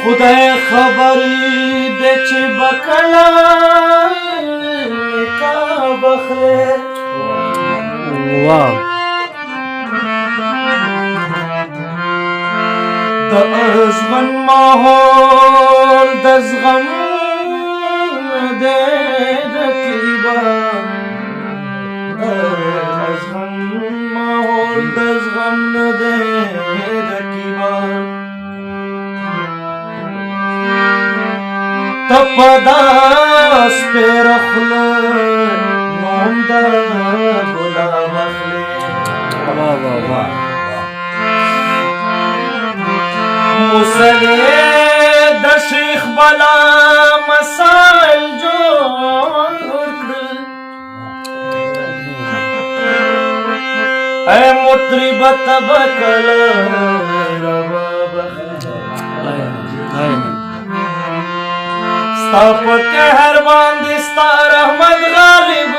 خدای خبری ده چه بکلا کا بخره واو د ازغن ماحول د زغم ده رقیبا ازغن ماحول د زغم ده رقیبا تپداس پر خله نوم د ګلاب اخلي واو واو واو مسلې د شیخ بلا مسائل جوړ کړ اے مطرب تبکل رباب ستا په قهر باندې ستا رحمت غالب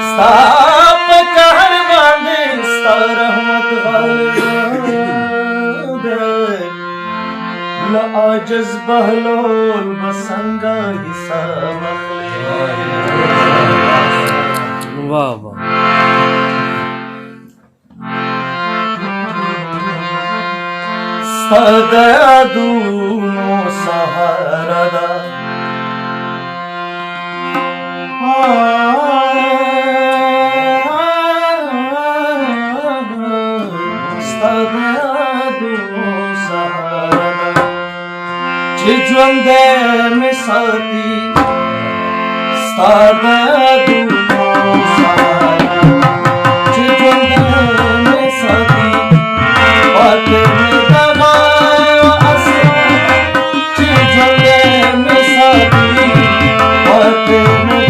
ستا په قهر باندې ستا رحمت غالب له عاجز بهلول بسنګا حساب واو واو ستا د یادونو سهارا ده ستا د یادونو سهارا ده چې ژوندی مې ساتي ستا د یادونو سهارا ده چې ژوندی مې ساتي پاتې مې دغه اسرار چې ژوندی مې ساتي پاتې مې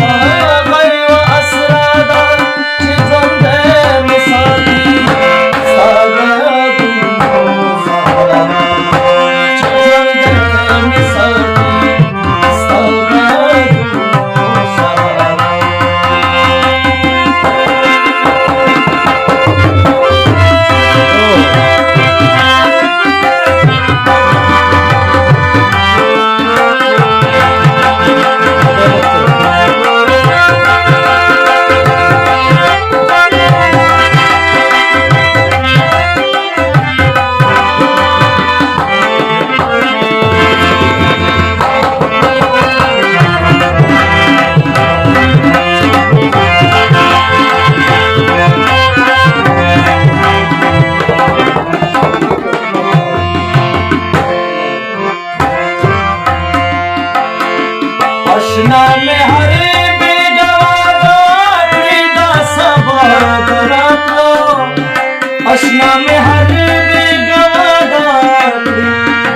دغه اسرار ده چې ژوندی مې ساتي ستا د یادونو سهارا ده چې ژوندی مې ساتي ستا د یادونو سهارا ده اشنا میں ہر بیگوادو دا سبا دراتلو اشنا میں ہر بیگوادو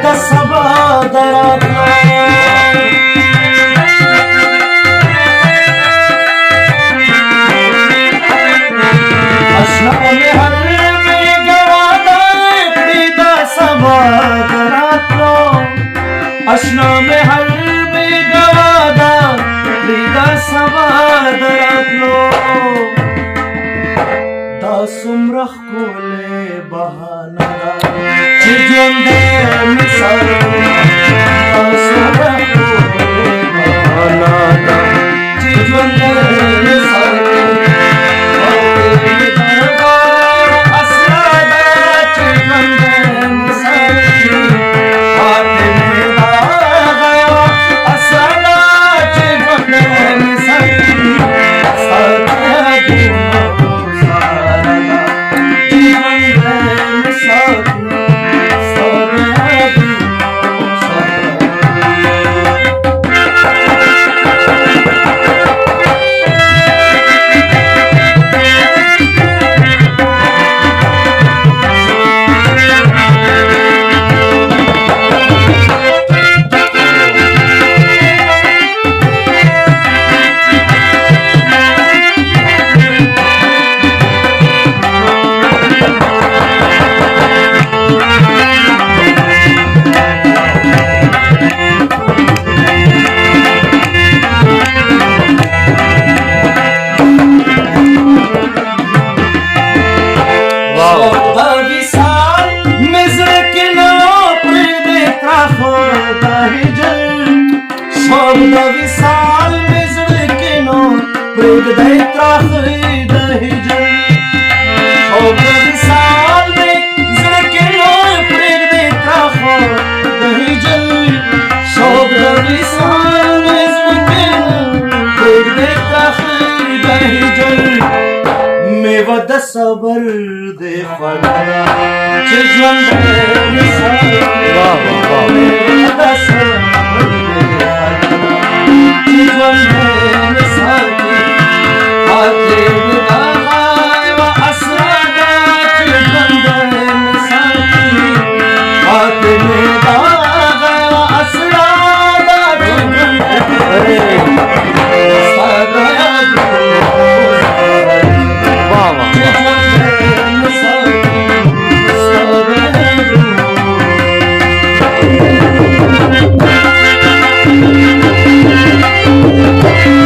دا سبا دراتلو اشنا میں ہر بیگوادو دا سبا دراتلو اشنا میں ہر بیگوادا لیدا سبا دراتلو دا سمره ښکلې بهانه ده چې ژوندی مې ساتي دا سمره ښکلې بهانه ده چې ژوندی مې ساتي پاتې مې دغه اسرار ده چې ژوندی مې ساتي پاتې مې دغه اسرار ده چې ژوندی مې ساتي ستا د یادونو سهارا ده چې ژوندی مې ساتي ستا د یادونو سهارا ده प्रेग दे त्राख दहिजन शौक विशाल में जड़किनो प्रेग दे त्राख दहिजन शौक विशाल में जड़किनो प्रेग दे त्राख दहिजन मेवा द सबर दे खड़ा चिजवन दे मिसाल वाह वाह मेवा द सबर दे खड़ा चिजवन दे मिसाल आते बिना गाए व असरादा चिजवन दे मिसाल आते बिना गाए व असरादा चिजवन दे वाह वाह Thank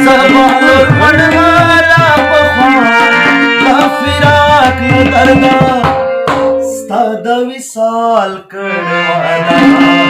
زبالور مړوالا پخوا دا فراق له دردا ستا د وصال کړه والا